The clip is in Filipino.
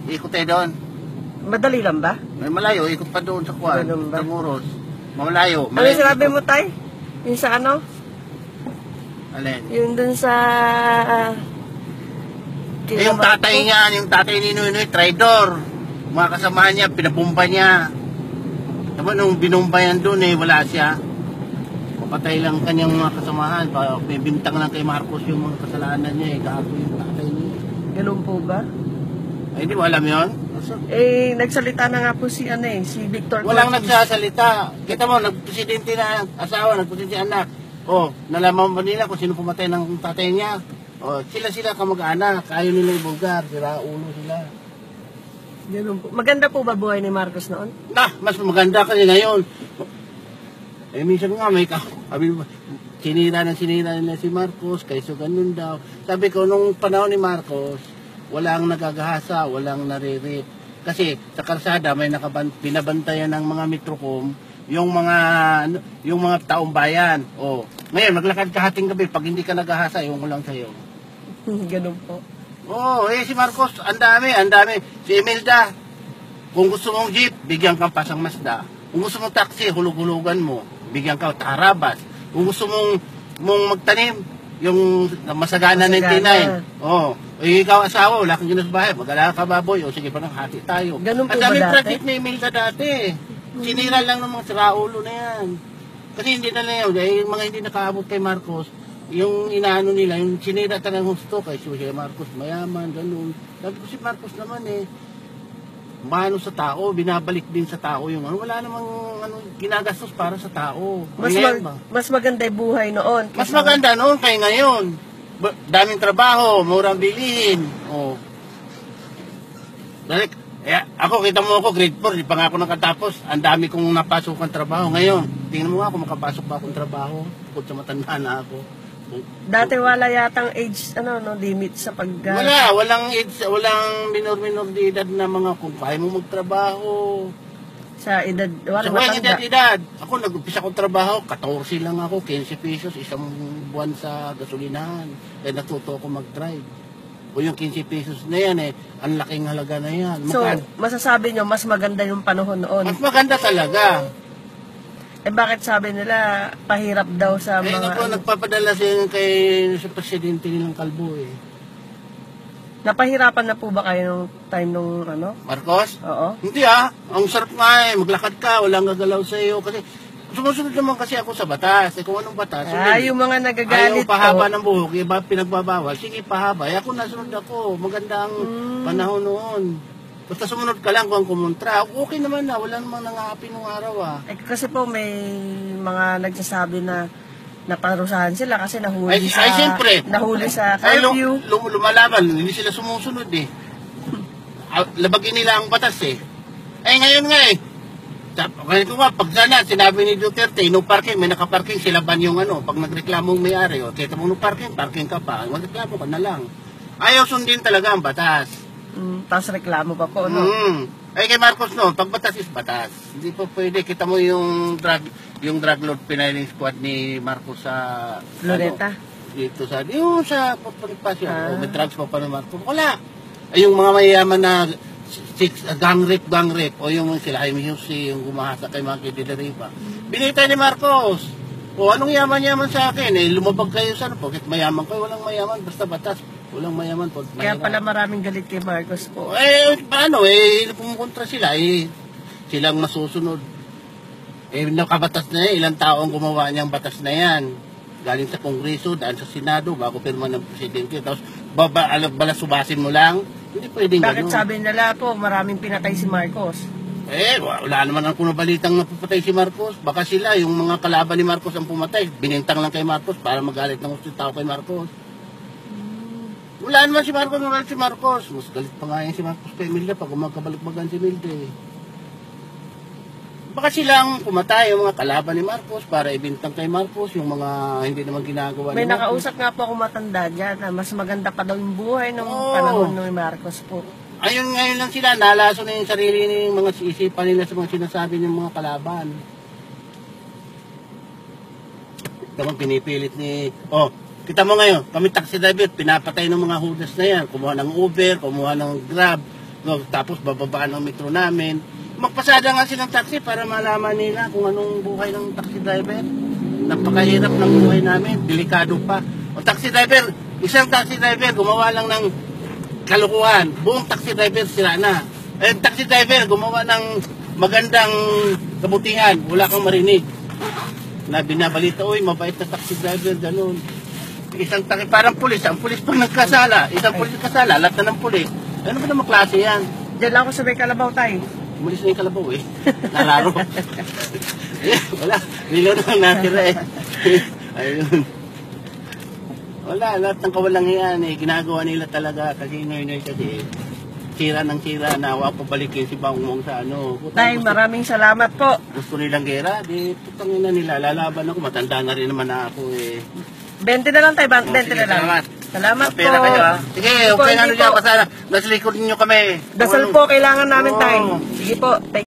Ikot tayo doon. Madali lang ba? May malayo, ikot pa doon sa Kuwan. Ganun ba? Sa Muros. Malayo. Ano yung sinabi mo, Tay? Yung sa ano? Alin? Yung dun sa... Yung tatay niya, yung tatay ni Noy, traidor. Mga kasama niya, pinabumba niya. Diba nung binumba yan doon wala siya. Papatay lang kanyang mga kasamahan. May bintang lang kay Marcos yung mga kasalanan niya Gago yung tatay niya. Ganun po ba? Ay, di mo alam yun? Nagsalita na nga po si Victor Walang Cortez. nagsasalita. Kita mo, nagpresidente na asawa, nagpresidente anak. Nalaman ba nila kung sino pumatay ng tatay niya? Sila kamag-anak. Ayaw nila ibulgar. Sira ulo sila. Ganun po. Maganda po ba buhay ni Marcos noon? Mas maganda kasi ngayon. Minsan nga sinira nila si Marcos, kaysa ganun daw. Sabi ko, nung panahon ni Marcos, walang nagagahasa, walang naririp. Kasi sa karsada may binabantayan ng mga Metrocom yung mga taong bayan. Ngayon maglakad ka hating gabi pag hindi ka nagahasa, yung lang sa'yo. Ganun po. Si Marcos, ang dami. Si Imelda, kung gusto mong jeep, bigyan kang pasang Mazda. Kung gusto mong taxi, hulug-hulugan mo, bigyan ka Tarabas. Kung gusto mong magtanim, yung Masagana 99. Ikaw asawa, wala kang ginasbahay, mag-alala ka baboy, sige pa nang hati tayo. Ganun po ang ba daming dati? traffic na email ka dati. Sinira lang ng mga siraulo na yan. Kasi hindi na lang yung mga hindi nakaabot kay Marcos, yung inaano nila, yung sinira talagang gusto kay si Marcos, mayaman, ganun. Sabi ko si Marcos naman maano sa tao, binabalik din sa tao yung wala namang ginagastos para sa tao. Mas maganda yung buhay noon. Mas maganda noon kay ngayon. Daming trabaho, murang bilihin. Ako, kita mo ako, grade 4, di pa nga ako nakatapos. Ang dami kong napasok ng trabaho. Ngayon, tingnan mo nga ako, makapasok pa akong trabaho. Bukod sa matanda na ako. Dati wala yatang age, limit sa walang age, walang minor de edad na mga kung kaya mo magtrabaho. Sa edad, walang edad. Ako, nag-umpisa akong trabaho, 14 lang ako, 15 pesos, isang buwan sa gasolinahan. Natuto ako mag-drive. Yung 15 pesos na yan ang laking halaga na yan. So, masasabi nyo, mas maganda yung panahon noon? Mas maganda talaga. Bakit sabi nila, pahirap daw sa mga... Nagpapadala siya sa presidente nilang Kalbo Napahirapan na po ba kayo nung time nung Marcos? Oo. Hindi ang sarap nga maglakad ka, walang gagalaw sa iyo. Kasi sumusunod naman kasi ako sa batas. Kung anong batas? Yung mga nagagalit ayaw pahaba ng buhok, iba pinagbabawal. Sige, pahaba. Ako nasunod ako. Maganda ang panahon noon. Basta sumunod ka lang kung kumontra. Okay naman na. Wala namang nangahapi nung araw kasi po may mga nagsasabi na naparusahan sila kasi nahuli sa curfew. Lumalaban. Hindi sila sumusunod Labagin nila ang batas ngayon nga Ganito nga, pag sinabi ni Duterte, no parking, may nakaparking, sila ban yung pag nagreklamong may-ari, kita mo no parking ka pa, magreklamo ka na lang. Ayaw sundin talaga ang batas. Tapos reklamo pa po, Kay Marcos pag batas is batas. Hindi po pwede, kita mo yung drug lord pinailing squad ni Marcos sa... Loretta? Dito sa Pagpasya, may drugs pa ng Marcos. Wala. Yung mga mayayaman na gang rape o yung sila Jaime Jose yung gumahasa kay mga kididaripa binitay ni Marcos anong yaman sa akin lumabag kayo sa bakit mayaman kayo walang mayaman basta batas walang mayaman po kaya pala maraming galit kay Marcos po paano pumukontra sila silang masusunod nakabatas na ilang tao ang gumawa niyang batas na yan galing sa Kongreso daan sa Senado bago pirma ng Presidente tapos balasubasin mo lang. Hindi pwedeng bakit sabi nila po, maraming pinatay si Marcos? Wala naman ako nabalitang napapatay si Marcos. Baka sila, yung mga kalaban ni Marcos ang pumatay. Binintang lang kay Marcos para magalit ng gusto tao kay Marcos. Wala naman si Marcos. Mas galit pa nga yan si Marcos kay Imelda pag magkabalagbagan si Imelda Baka silang pumatay yung mga kalaban ni Marcos para ibintang kay Marcos yung mga hindi naman ginagawa may ni Marcos. Nakausap nga po ako matanda dyan na mas maganda pa daw yung buhay ng panahon ni Marcos po. Ayun ngayon lang sila, nalaso na yung sarili ng mga isipan nila sa mga sinasabi ng mga kalaban. Ito pinipilit ni... kita mo ngayon, kami taxi driver, pinapatay ng mga hudas na yan. Kumuha ng Uber, kumuha ng Grab. No, tapos bababaan ang metro namin. Magpasada nga silang taxi para malaman nila kung anong buhay ng taxi driver. Napakahirap ng buhay namin, delikado pa. O taxi driver, isang taxi driver gumawa lang ng kalukuhan, buong taxi driver sila na. Eh, taxi driver gumawa ng magandang kabutihan, wala kang marinig. Na binabalita, uy, mabait na taxi driver, ganun. Isang taxi, parang pulis, ang pulis pang nagkasala, isang pulis nagkasala, lahat na ng pulis. Ano ba naman klase yan? Diyan lang ako sa may Kalabaw tayo. Umalis na yung kalabaw eh. Nalaro. Wala, nilaw na natira eh. Ayun. Wala, lahat ng kawalangian eh. Ginagawa nila talaga kasi ngayon kasi sira ng sira na pabalikin si Bangmong sa ano. Tay, maraming salamat po. Gusto nilang gera, di putangin na nila. Lalaban ako, matanda na rin naman na ako eh. 20 na lang tayo, 20 na lang. Salamat po. Kayo, ha? Sige, okay na nyo kasi nasa likod ninyo kami. Dasal po, kailangan namin tayo. Sige po.